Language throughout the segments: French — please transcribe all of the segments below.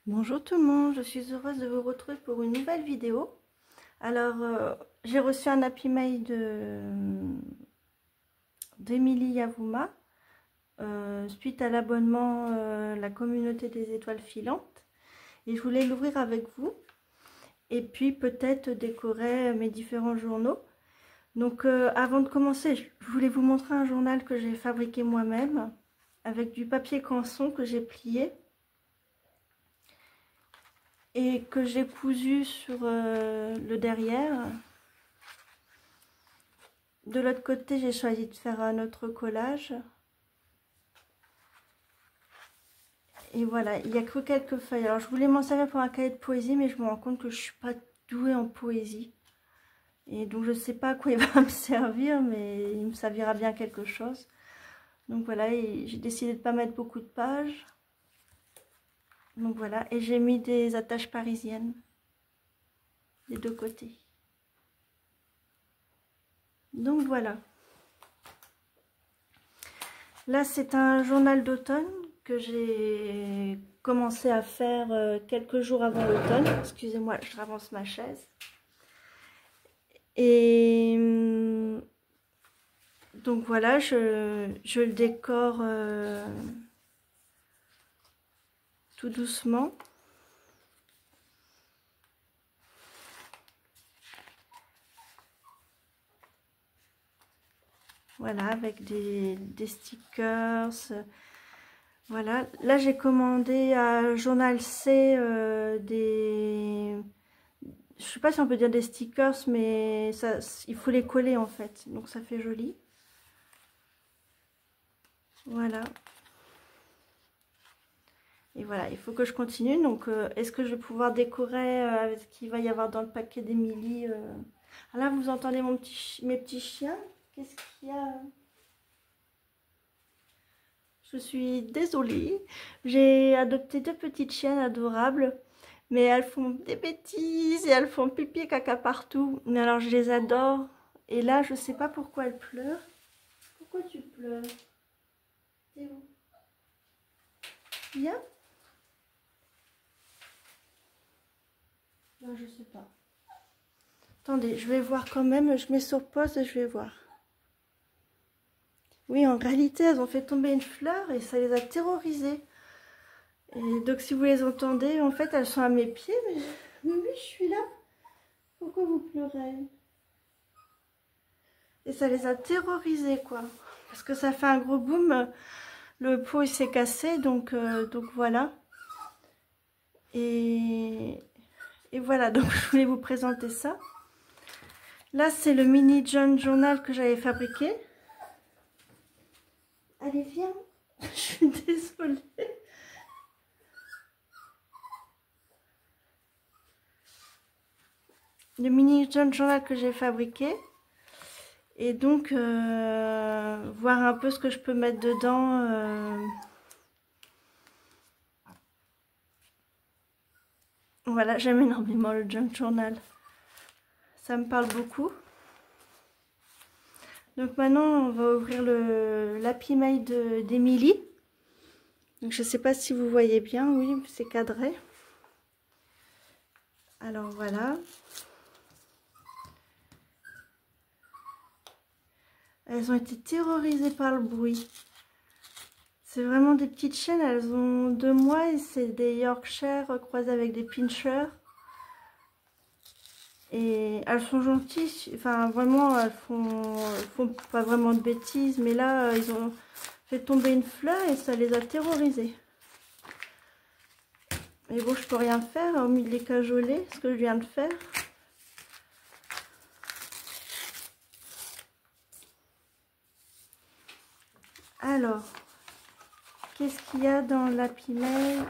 Bonjour tout le monde, je suis heureuse de vous retrouver pour une nouvelle vidéo. Alors, j'ai reçu un happy mail d'Emilie Yavouma suite à l'abonnement la communauté des étoiles filantes. Et je voulais l'ouvrir avec vous et puis peut-être décorer mes différents journaux. Donc, avant de commencer, je voulais vous montrer un journal que j'ai fabriqué moi-même avec du papier canson que j'ai plié et que j'ai cousu sur le derrière. De l'autre côté, j'ai choisi de faire un autre collage. Et voilà, il n'y a que quelques feuilles. Alors, je voulais m'en servir pour un cahier de poésie, mais je me rends compte que je ne suis pas douée en poésie. Et donc, je ne sais pas à quoi il va me servir, mais il me servira bien quelque chose. Donc voilà, j'ai décidé de ne pas mettre beaucoup de pages. Donc voilà, et j'ai mis des attaches parisiennes des deux côtés. Donc voilà. Là, c'est un journal d'automne que j'ai commencé à faire quelques jours avant l'automne. Excusez-moi, je ravance ma chaise. Et donc voilà, je le décore tout doucement. Voilà, avec des stickers. Voilà, là j'ai commandé à Journal C des... Je sais pas si on peut dire des stickers, mais ça, il faut les coller en fait. Donc ça fait joli. Voilà. Et voilà, il faut que je continue. Donc, est-ce que je vais pouvoir décorer avec ce qu'il va y avoir dans le paquet d'Emilie Ah là, vous entendez mes petits chiens? Qu'est-ce qu'il y a? Je suis désolée. J'ai adopté deux petites chiennes adorables. Mais elles font des bêtises et elles font pipi et caca partout. Mais alors, je les adore. Et là, je sais pas pourquoi elles pleurent. Pourquoi tu pleures? T'es où? Viens. Non, je sais pas. Attendez, je vais voir quand même. Je mets sur pause et je vais voir. Oui, en réalité, elles ont fait tomber une fleur et ça les a terrorisées. Et donc, si vous les entendez, en fait, elles sont à mes pieds. Mais oui, je suis là. Pourquoi vous pleurez? Et ça les a terrorisées, quoi. Parce que ça fait un gros boom. Le pot, il s'est cassé, donc voilà. Et voilà, donc je voulais vous présenter ça. Là, c'est le mini journal que j'avais fabriqué. Allez, viens. Je suis désolée. Le mini journal que j'ai fabriqué. Et donc, voir un peu ce que je peux mettre dedans. Voilà, j'aime énormément le junk journal. Ça me parle beaucoup. Donc maintenant, on va ouvrir l'happy mail d'Emilie. Donc je ne sais pas si vous voyez bien, oui, c'est cadré. Alors voilà. Elles ont été terrorisées par le bruit. C'est vraiment des petites chiennes, elles ont 2 mois et c'est des Yorkshire croisées avec des Pinschers. Et elles sont gentilles, enfin vraiment, elles font pas vraiment de bêtises, mais là, ils ont fait tomber une fleur et ça les a terrorisées. Mais bon, je peux rien faire, hormis de les cajoler, ce que je viens de faire. Alors, qu'est-ce qu'il y a dans l'happy mail?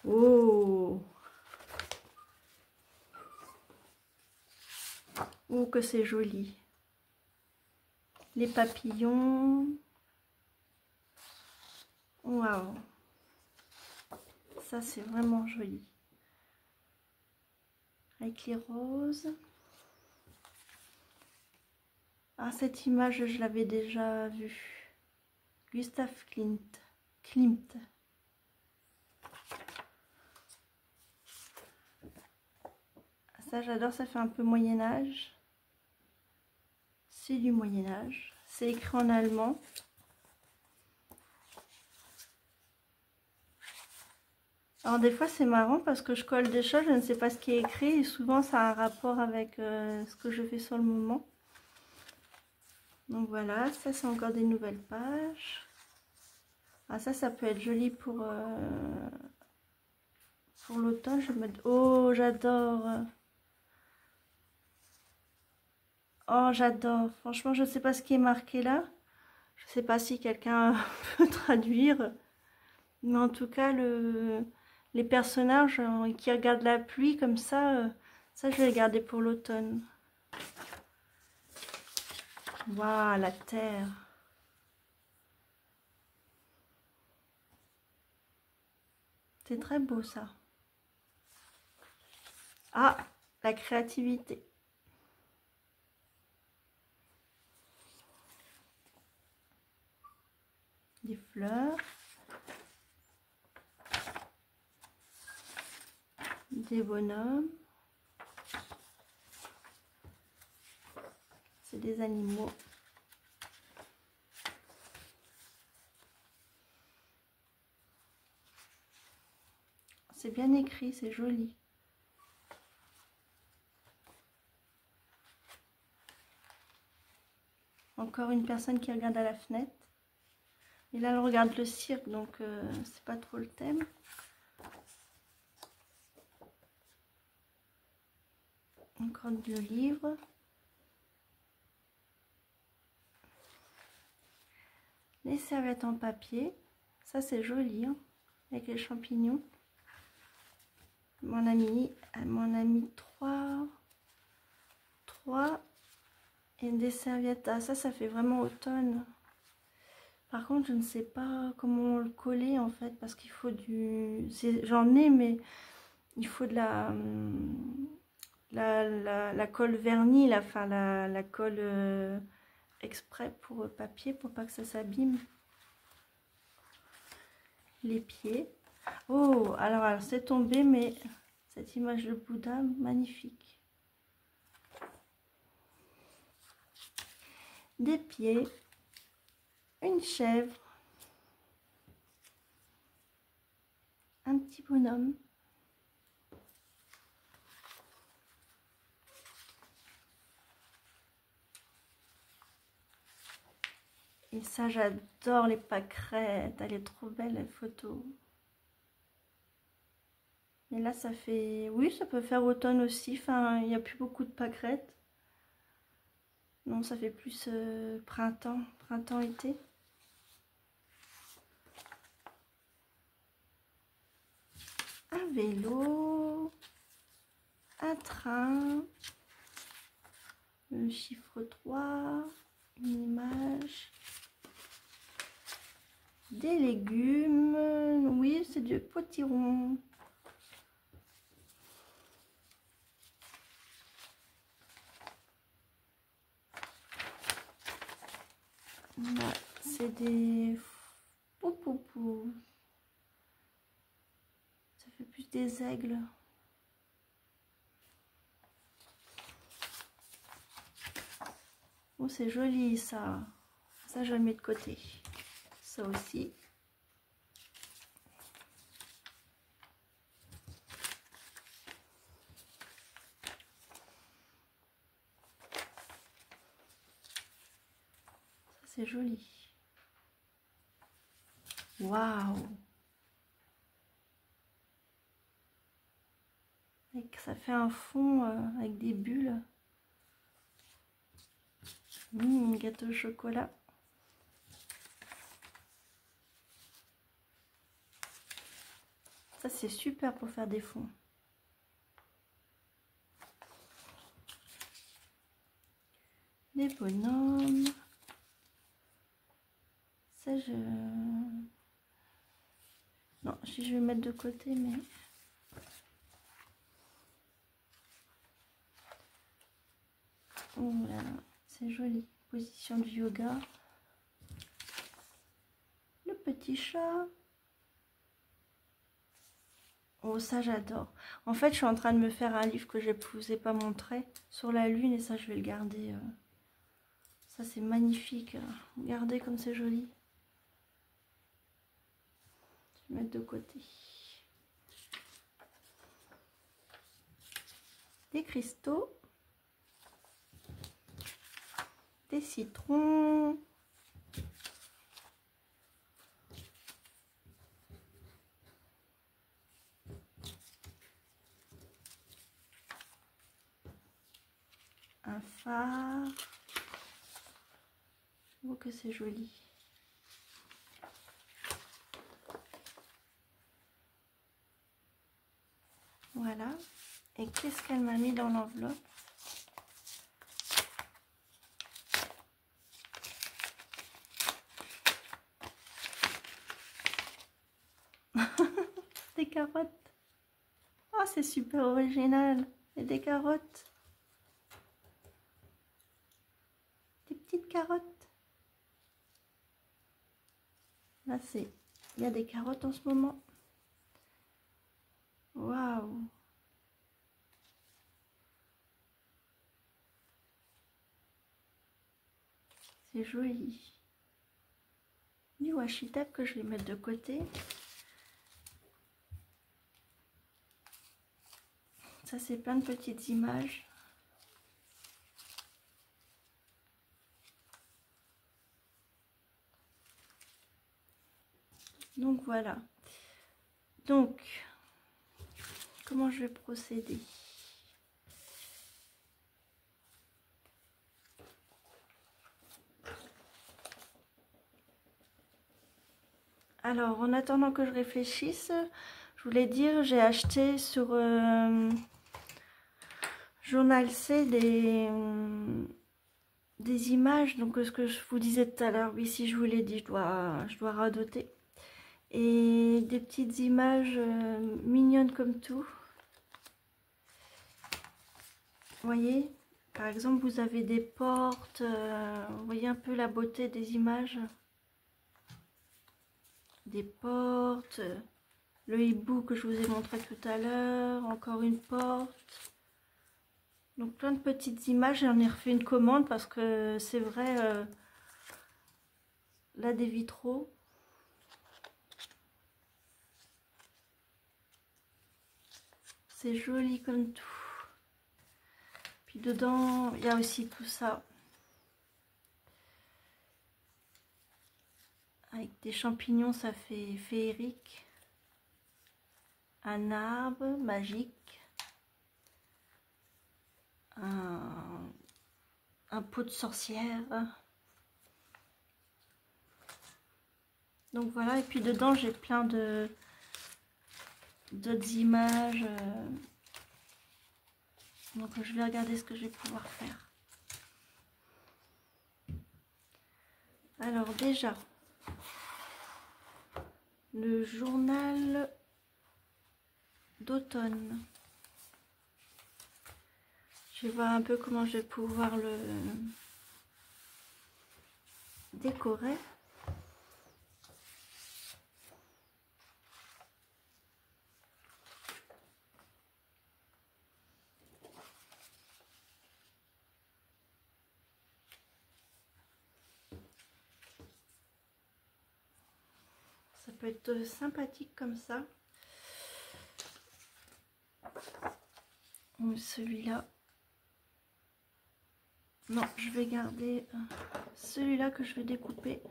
Oh! Oh, que c'est joli! Les papillons. Waouh! Ça, c'est vraiment joli. Avec les roses. Ah, cette image, je l'avais déjà vue. Gustav Klimt. Ça, j'adore, ça fait un peu Moyen-Âge. C'est du Moyen-Âge. C'est écrit en allemand. Alors des fois c'est marrant parce que je colle des choses, je ne sais pas ce qui est écrit et souvent ça a un rapport avec ce que je fais sur le moment. Donc voilà, ça c'est encore des nouvelles pages. Ah ça peut être joli pour l'automne. Je vais mettre... Oh j'adore. Oh j'adore. Franchement je ne sais pas ce qui est marqué là. Je ne sais pas si quelqu'un peut traduire. Mais en tout cas les personnages qui regardent la pluie comme ça je vais les garder pour l'automne. Waouh, la terre. C'est très beau ça. Ah, la créativité. Des fleurs. Des bonhommes. C'est des animaux. C'est bien écrit, c'est joli. Encore une personne qui regarde à la fenêtre. Et là, elle regarde le cirque, donc c'est pas trop le thème. Encore deux livres. Les serviettes en papier. Ça, c'est joli, hein, avec les champignons. Mon ami trois et des serviettes. Ah, ça fait vraiment automne. Par contre, je ne sais pas comment le coller en fait, parce qu'il faut du... J'en ai, mais il faut de la colle vernis, la colle exprès pour papier, pour pas que ça s'abîme. Les pieds. Oh, alors c'est tombé, mais cette image de Bouddha, magnifique. Des pieds, une chèvre, un petit bonhomme. Et ça, j'adore les pâquerettes. Elle est trop belle, la photo. Et là, ça fait... Oui, ça peut faire automne aussi. Enfin, il n'y a plus beaucoup de pâquerettes. Non, ça fait plus printemps, printemps-été. Un vélo. Un train. Le chiffre 3. Une image. Des légumes. Oui, c'est du potiron. Là, c'est des pou. Ça fait plus des aigles. Oh, c'est joli ça. Ça, je le mets de côté. Ça aussi. Ça, c'est joli. Waouh! Et que ça fait un fond avec des bulles. Gâteau au chocolat. Ça, c'est super pour faire des fonds. Des bonhommes. Ça, je... Non, si je vais mettre de côté, mais... Oh là là, c'est joli. Position du yoga. Le petit chat. Oh, ça j'adore. En fait, je suis en train de me faire un livre que je ne vous ai pas montré sur la lune et ça, je vais le garder. Ça, c'est magnifique. Regardez comme c'est joli. Je vais mettre de côté. Des cristaux. Des citrons. Un phare. Oh, que c'est joli. Voilà. Et qu'est-ce qu'elle m'a mis dans l'enveloppe? Des carottes. Oh, c'est super original. Et des carottes. Des petites carottes. Là, c'est... Il y a des carottes en ce moment. Waouh. C'est joli. Du washi tape que je vais mettre de côté. Ça, c'est plein de petites images. Donc voilà. Donc, comment je vais procéder? Alors, en attendant que je réfléchisse, je voulais dire, j'ai acheté sur Journal C des images. Donc, ce que je vous disais tout à l'heure, oui, si je vous l'ai dit, je dois radoter. Et des petites images mignonnes comme tout. Vous voyez, par exemple, vous avez des portes. Vous voyez un peu la beauté des images. Des portes. Le hibou que je vous ai montré tout à l'heure. Encore une porte. Donc plein de petites images. J'en ai refait une commande parce que c'est vrai, là des vitraux. C'est joli comme tout. Puis dedans, il y a aussi tout ça. Avec des champignons, ça fait féerique. Un arbre magique. Un pot de sorcière. Donc voilà, et puis dedans j'ai plein d'autres images. Donc je vais regarder ce que je vais pouvoir faire. Alors déjà, le journal d'automne. Je vais voir un peu comment je vais pouvoir le décorer. Ça peut être sympathique comme ça. Ou celui-là. Non, je vais garder celui-là que je vais découper.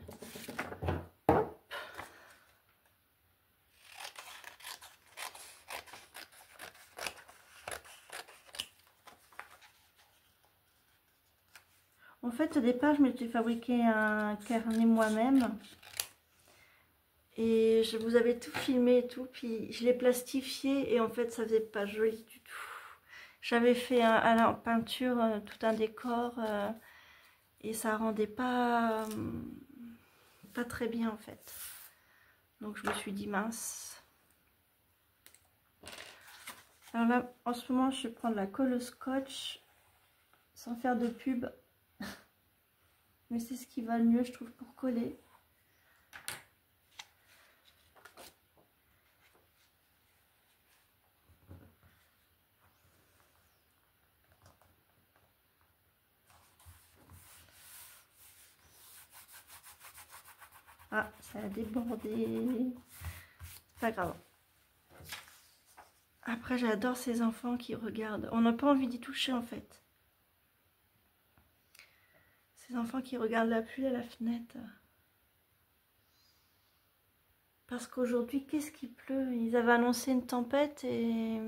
En fait, au départ, je m'étais fabriqué un carnet moi-même. Et je vous avais tout filmé et tout. Puis je l'ai plastifié et en fait, ça faisait pas joli du tout. J'avais fait à la peinture tout un décor et ça rendait pas très bien en fait. Donc je me suis dit mince. Alors là, en ce moment, je vais prendre la colle au scotch sans faire de pub. Mais c'est ce qui va le mieux, je trouve, pour coller. Ah, ça a débordé. C'est pas grave. Après, j'adore ces enfants qui regardent. On n'a pas envie d'y toucher en fait. Ces enfants qui regardent la pluie à la fenêtre. Parce qu'aujourd'hui, qu'est-ce qu'il pleut? Ils avaient annoncé une tempête et...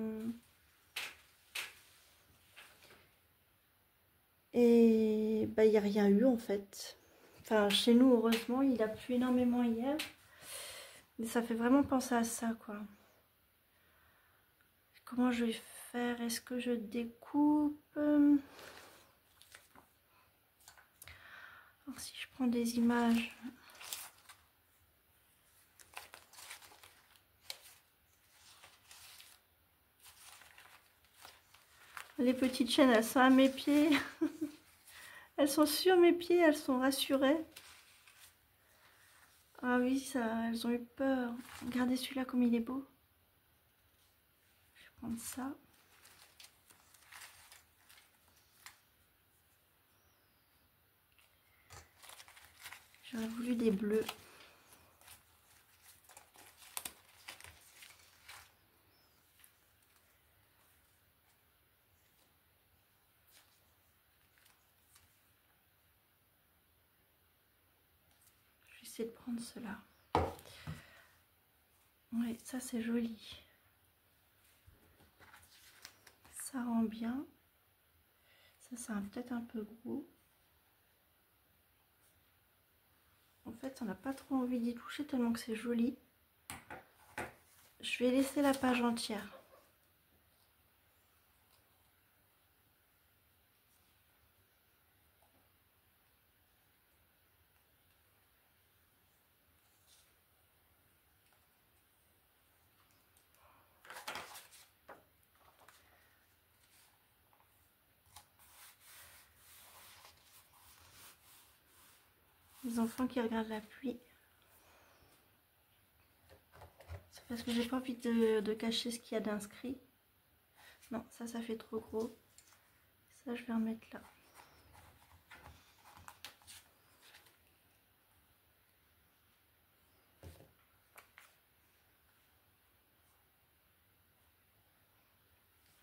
bah, il n'y a rien eu en fait. Enfin, chez nous, heureusement, il a plu énormément hier. Mais ça fait vraiment penser à ça, quoi. Comment je vais faire? Est-ce que je découpe? Alors, si je prends des images... Les petites chaînes, elles sont à mes pieds. Elles sont sur mes pieds, elles sont rassurées. Ah oui, ça, elles ont eu peur. Regardez celui-là comme il est beau. Je vais prendre ça. J'aurais voulu des bleus. Je vais essayer de prendre cela. Oui, ça c'est joli. Ça rend bien. Ça c'est peut-être un peu gros. En fait, on n'a pas trop envie d'y toucher tellement que c'est joli. Je vais laisser la page entière. Les enfants qui regardent la pluie. C'est parce que j'ai pas envie de cacher ce qu'il y a d'inscrit. Non, ça fait trop gros. Ça, je vais remettre là.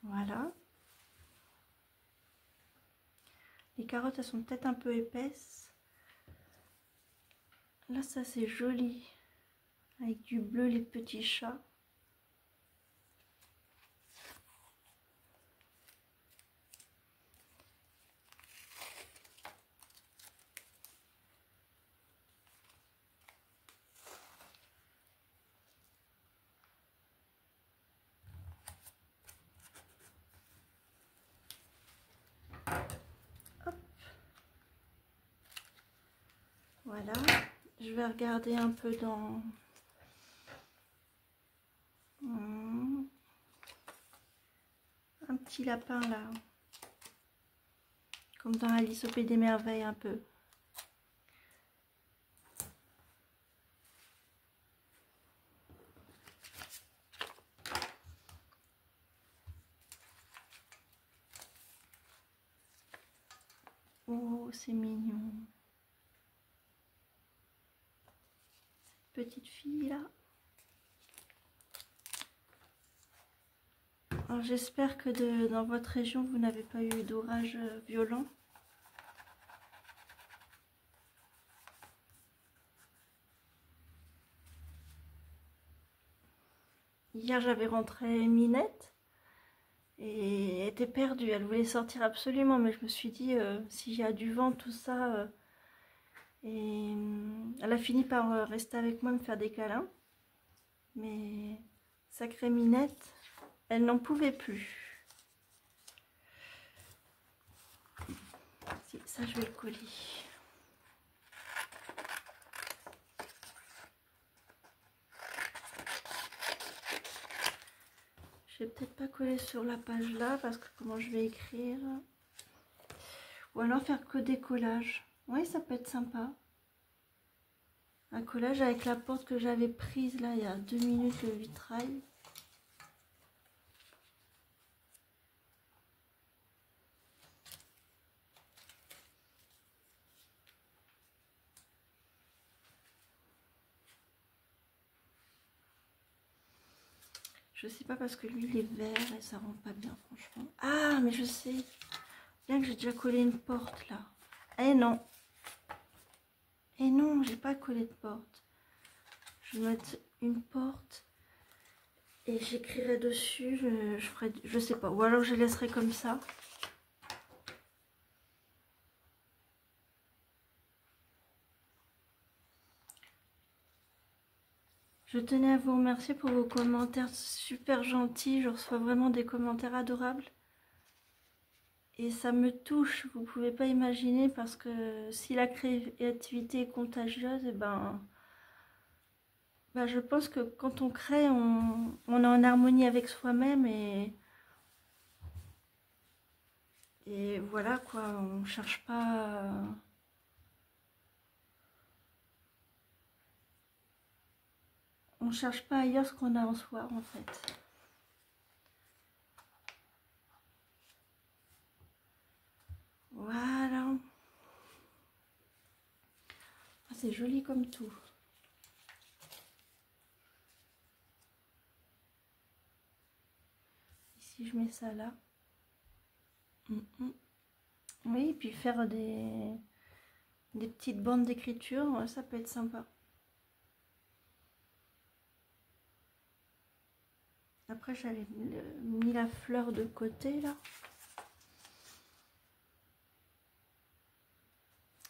Voilà. Les carottes, elles sont peut-être un peu épaisses. Là, ça, c'est joli. Avec du bleu, les petits chats. Hop. Voilà. Je vais regarder un peu dans... Un petit lapin là. Comme dans Alice au Pays des Merveilles un peu. Oh, c'est mignon. Cette petite fille là. Alors j'espère que dans votre région, vous n'avez pas eu d'orage violent. Hier, j'avais rentré Minette et elle était perdue. Elle voulait sortir absolument, mais je me suis dit, s'il y a du vent, tout ça... et elle a fini par rester avec moi, me faire des câlins. Mais sacrée Minette, elle n'en pouvait plus. Si, ça, je vais le coller. Je vais peut-être pas coller sur la page là parce que comment je vais écrire. Ou alors faire que des collages. Oui, ça peut être sympa. Un collage avec la porte que j'avais prise là il y a 2 minutes, le vitrail. Je sais pas parce que lui il est vert et ça rend pas bien franchement. Ah mais je sais. Bien que j'ai déjà collé une porte là. Eh non. Eh non, j'ai pas collé de porte. Je vais mettre une porte et j'écrirai dessus. Je ferai, je sais pas. Ou alors je laisserai comme ça. Je tenais à vous remercier pour vos commentaires super gentils. Je reçois vraiment des commentaires adorables. Et ça me touche, vous pouvez pas imaginer, parce que si la créativité est contagieuse, et je pense que quand on crée, on est en harmonie avec soi-même et voilà quoi, on cherche pas... On cherche pas ailleurs ce qu'on a en soi en fait. Voilà. Ah, c'est joli comme tout. Ici je mets ça là. Oui, et puis faire des petites bandes d'écriture, ça peut être sympa. Après j'avais mis la fleur de côté là.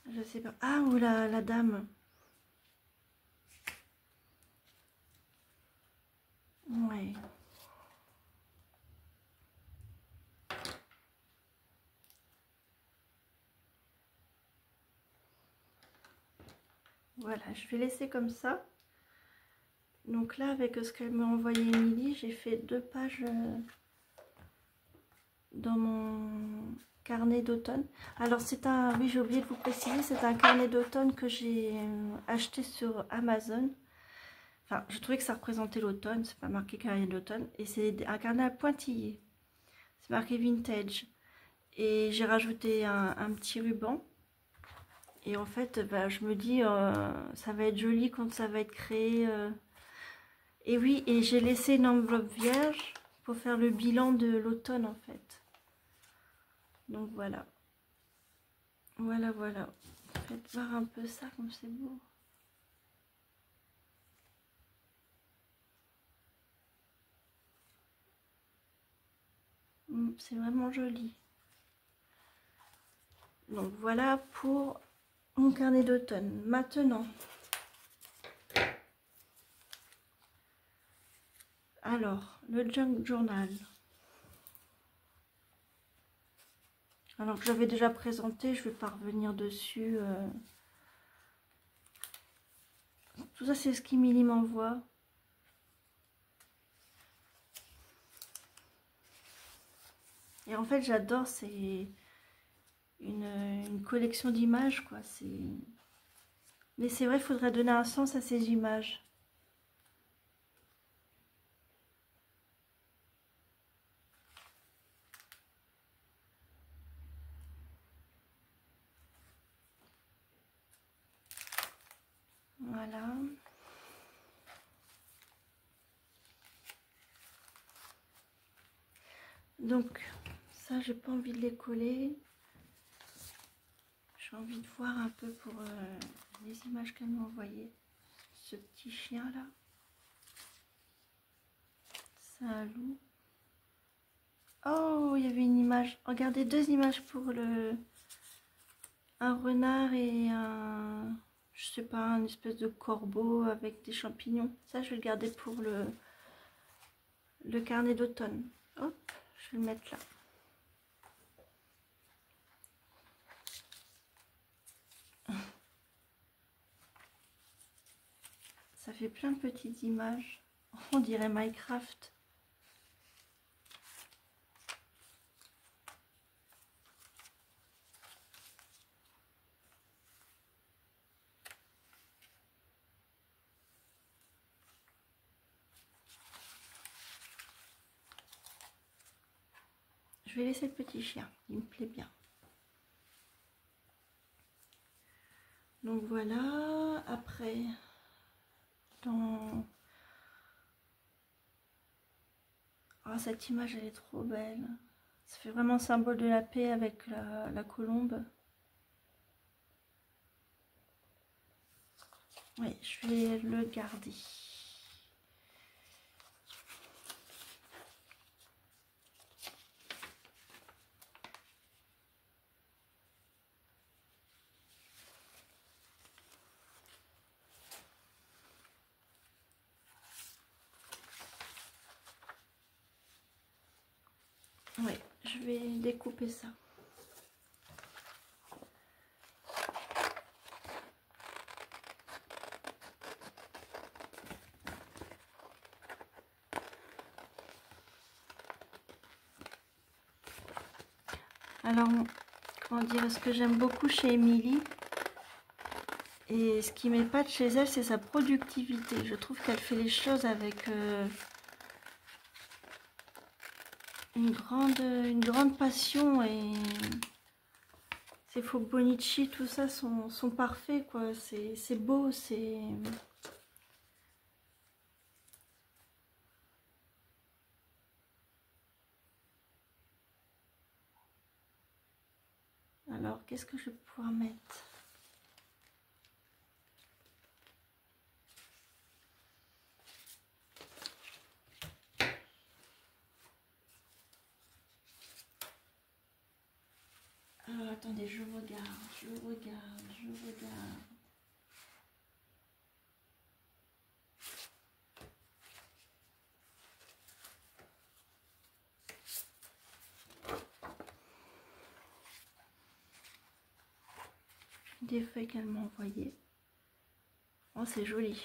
Je sais pas. Ah, ou la dame. Ouais. Voilà, je vais laisser comme ça. Donc là, avec ce qu'elle m'a envoyé Émilie, j'ai fait 2 pages dans mon carnet d'automne. Alors c'est un, oui j'ai oublié de vous préciser, c'est un carnet d'automne que j'ai acheté sur Amazon. Enfin, je trouvais que ça représentait l'automne, c'est pas marqué carnet d'automne. Et c'est un carnet à pointillés. C'est marqué vintage. Et j'ai rajouté un petit ruban. Et en fait, je me dis, ça va être joli quand ça va être créé. Et oui, et j'ai laissé une enveloppe vierge pour faire le bilan de l'automne en fait. Donc voilà. Voilà, voilà. Faites voir un peu ça comme c'est beau. C'est vraiment joli. Donc voilà pour mon carnet d'automne. Maintenant, alors, le junk journal. Alors que j'avais déjà présenté, je vais pas revenir dessus. Tout ça, c'est ce qu'Emilie m'envoie. Et en fait, j'adore, c'est une collection d'images, quoi. Mais c'est vrai, il faudrait donner un sens à ces images. Voilà. Donc, ça, j'ai pas envie de les coller. J'ai envie de voir un peu pour les images qu'elle m'a envoyées. Ce petit chien là. C'est un loup. Oh, il y avait une image. Regardez, 2 images pour un renard et un, je sais pas, une espèce de corbeau avec des champignons. Ça, je vais le garder pour le carnet d'automne. Hop, je vais le mettre là. Ça fait plein de petites images. On dirait Minecraft. Je vais laisser le petit chien, il me plaît bien. Donc voilà, après, dans Oh, cette image, elle est trop belle. Ça fait vraiment symbole de la paix avec la colombe. Oui, je vais le garder. Oui, je vais découper ça. Alors, comment dire, ce que j'aime beaucoup chez Émilie, et ce qui m'épate chez elle, c'est sa productivité. Je trouve qu'elle fait les choses avec une grande passion, et ces Faubonicci, tout ça sont parfaits, quoi. C'est beau, c'est... Alors, qu'est-ce que je vais pouvoir mettre? Alors, attendez, je regarde. Des feuilles qu'elle m'a envoyées. Oh, c'est joli.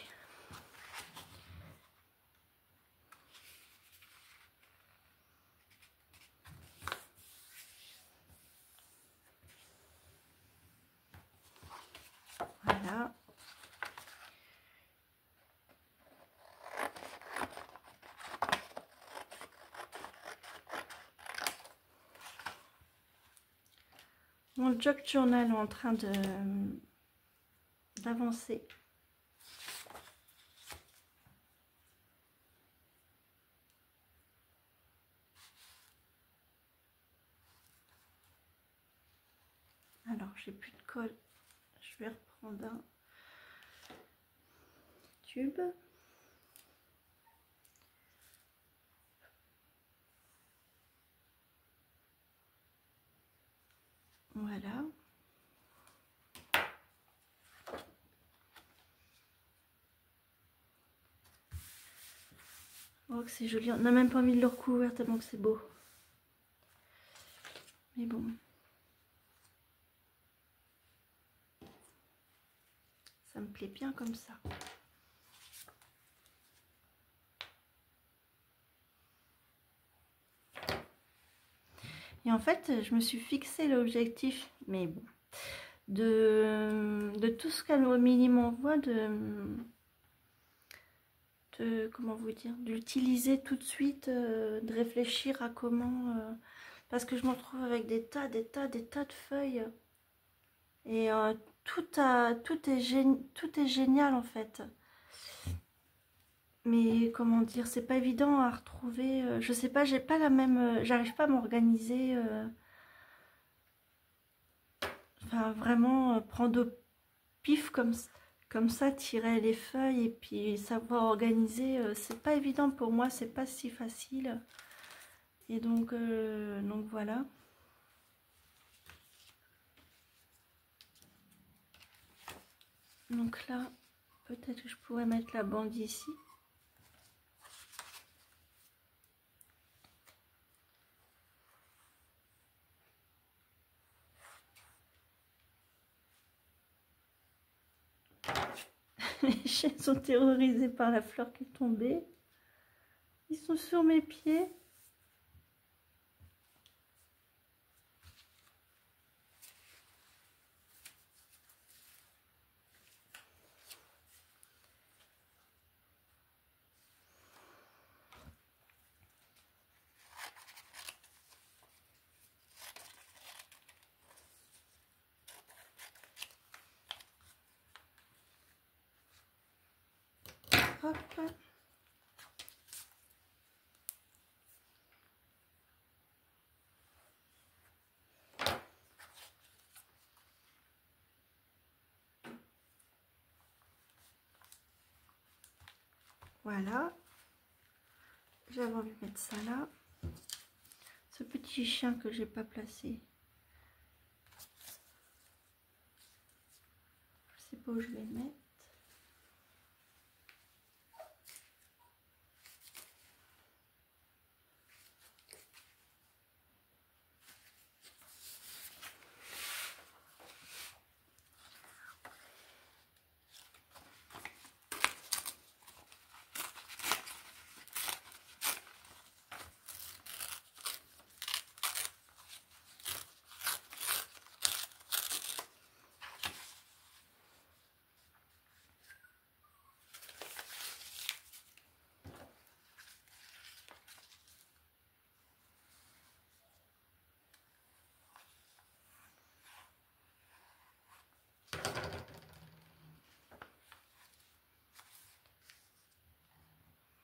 Voilà. Mon jog journal est en train d'avancer. Alors, j'ai plus de colle. Je vais reprendre un tube. Voilà. Oh, que c'est joli. On n'a même pas envie de le recouvrir tellement que c'est beau. Mais bon. Ça me plaît bien comme ça. Et en fait, je me suis fixé l'objectif, mais bon, de tout ce qu'Amélie m'envoie, comment vous dire, d'utiliser tout de suite, de réfléchir à comment, parce que je me retrouve avec des tas de feuilles, et tout est génial en fait. Mais comment dire, c'est pas évident à retrouver, je sais pas, j'ai pas la même, j'arrive pas à m'organiser, enfin vraiment prendre au pif comme ça, tirer les feuilles et puis savoir organiser, c'est pas évident pour moi, c'est pas si facile. Et donc voilà. Donc là, peut-être que je pourrais mettre la bande ici. Les chiens sont terrorisés par la fleur qui est tombée. Ils sont sur mes pieds. Hop. Voilà. J'avais envie de mettre ça là. Ce petit chien que j'ai pas placé. Je sais pas où je vais le mettre.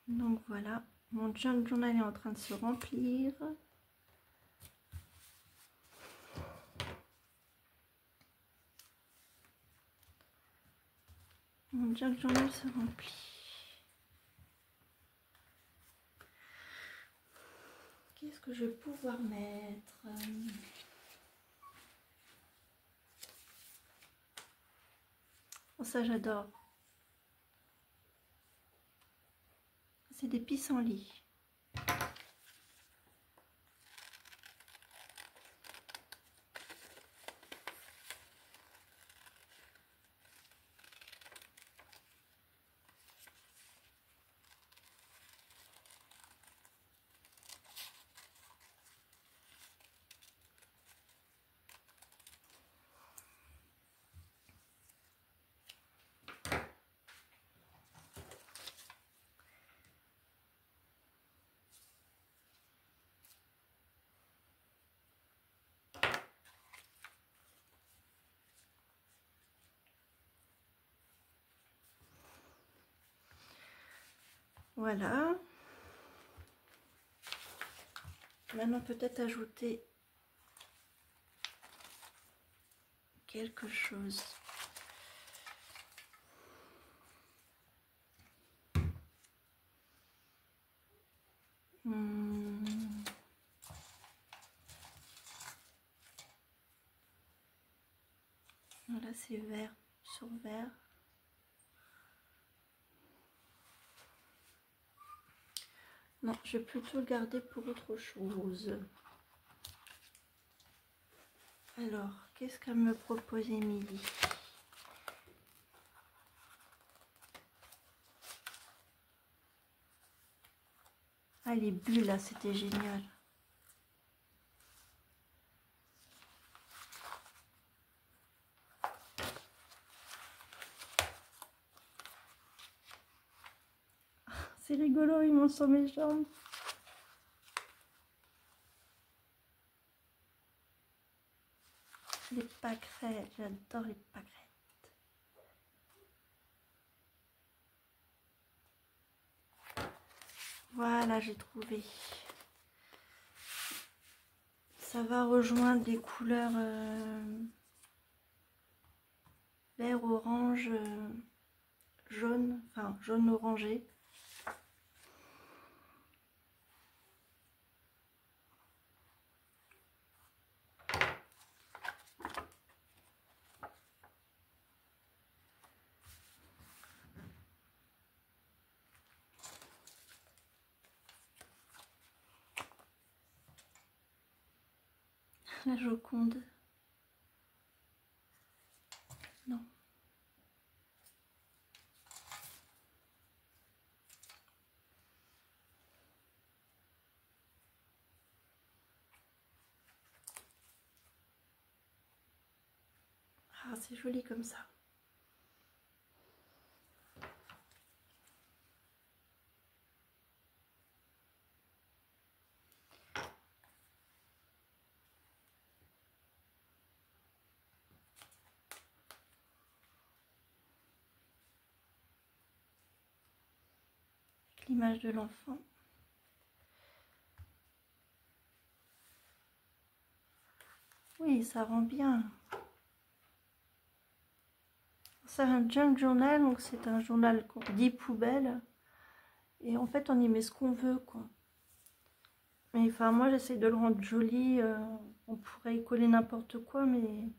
Donc voilà, mon junk journal est en train de se remplir. Mon junk journal se remplit. Qu'est-ce que je vais pouvoir mettre? Oh, ça j'adore. C'est des pissenlits. Voilà. Maintenant peut-être ajouter quelque chose. Voilà, c'est vert sur vert. Non, je vais plutôt le garder pour autre chose. Alors, qu'est-ce qu'elle me propose, Émilie? Ah, les bulles, là, c'était génial. C'est rigolo, ils montent sur mes jambes. Les pâquerettes, j'adore les pâquerettes. Voilà, j'ai trouvé. Ça va rejoindre les couleurs vert, orange, jaune, enfin jaune orangé. La Joconde. Non. Ah, c'est joli comme ça. L'image de l'enfant. Oui, ça rend bien. C'est un junk journal, donc c'est un journal qu'on dit poubelle. Et en fait, on y met ce qu'on veut, quoi. Mais enfin, moi, j'essaie de le rendre joli. On pourrait y coller n'importe quoi, mais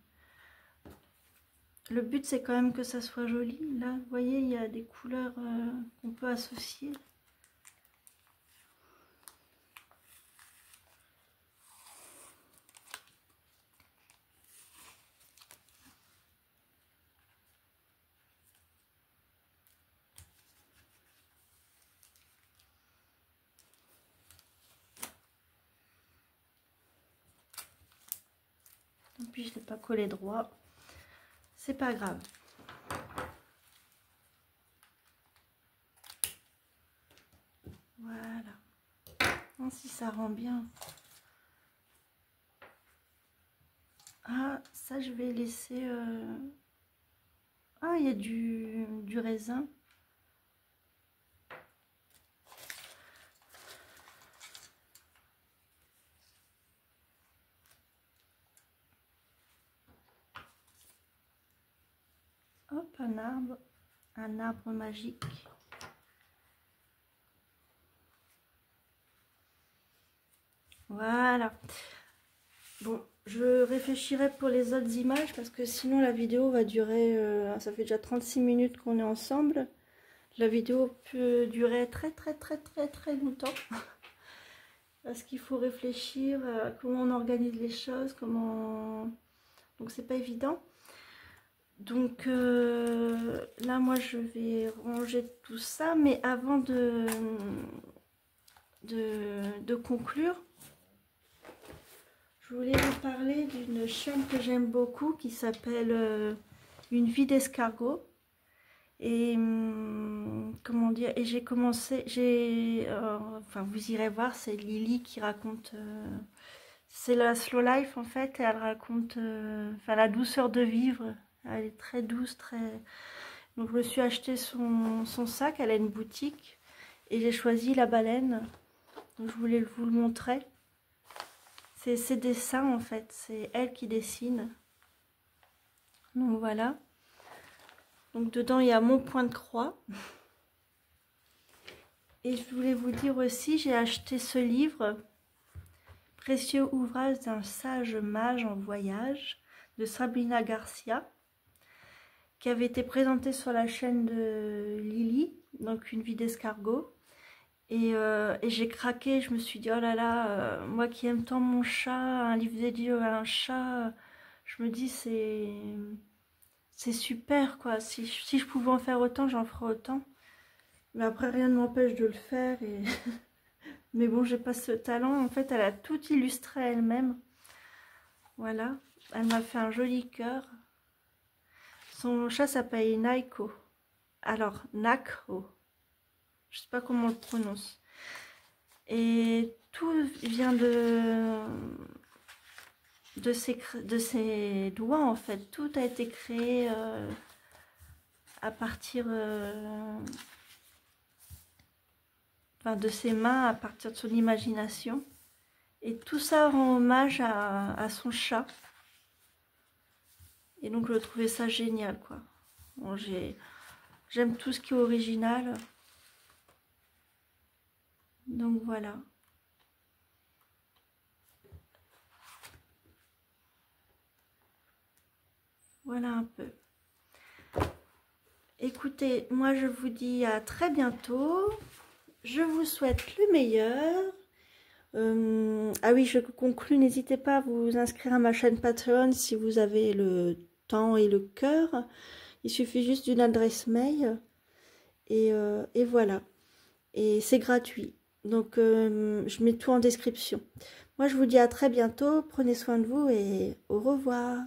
le but, c'est quand même que ça soit joli. Là, vous voyez, il y a des couleurs qu'on peut associer. Et puis, je ne l'ai pas collé droit. C'est pas grave. Voilà. Oh, si ça rend bien. Ah, ça, je vais laisser... Ah, il y a du raisin. Hop, un arbre magique. Voilà. Bon, je réfléchirai pour les autres images parce que sinon la vidéo va durer... ça fait déjà 36 minutes qu'on est ensemble. La vidéo peut durer très longtemps. Parce qu'il faut réfléchir à comment on organise les choses, comment... Donc c'est pas évident. Donc là, moi, je vais ranger tout ça. Mais avant de conclure, je voulais vous parler d'une chaîne que j'aime beaucoup qui s'appelle Une vie d'escargot. Et comment dire, et j'ai commencé, enfin vous irez voir, c'est Lily qui raconte, c'est la slow life en fait, et elle raconte enfin la douceur de vivre. Elle est très douce, très... Donc je me suis acheté son sac, elle a une boutique, et j'ai choisi la baleine. Donc je voulais vous le montrer. C'est ses dessins en fait, c'est elle qui dessine. Donc voilà. Donc dedans il y a mon point de croix. Et je voulais vous dire aussi, j'ai acheté ce livre, Précieux ouvrage d'un sage mage en voyage, de Sabrina Garcia, qui avait été présenté sur la chaîne de Lily, donc Une vie d'escargot. Et j'ai craqué, je me suis dit, oh là là, moi qui aime tant mon chat, un livre dédié à un chat, je me dis, c'est super, quoi. Si je pouvais en faire autant, j'en ferais autant. Mais après, rien ne m'empêche de le faire. Et mais bon, j'ai pas ce talent. En fait, elle a tout illustré elle-même. Voilà. Elle m'a fait un joli cœur. Son chat s'appelle Naiko. Alors, Nako. Je sais pas comment on le prononce. Et tout vient de ses doigts, en fait. Tout a été créé à partir... de ses mains, à partir de son imagination. Et tout ça rend hommage à son chat. Et donc je trouvais ça génial, quoi. Bon, j'aime tout ce qui est original. Donc voilà. Voilà un peu. Écoutez, moi je vous dis à très bientôt. Je vous souhaite le meilleur. Ah oui, je conclue, n'hésitez pas à vous inscrire à ma chaîne Patreon si vous avez le temps et le cœur. Il suffit juste d'une adresse mail et voilà. Et c'est gratuit. Donc je mets tout en description. Moi je vous dis à très bientôt. Prenez soin de vous et au revoir.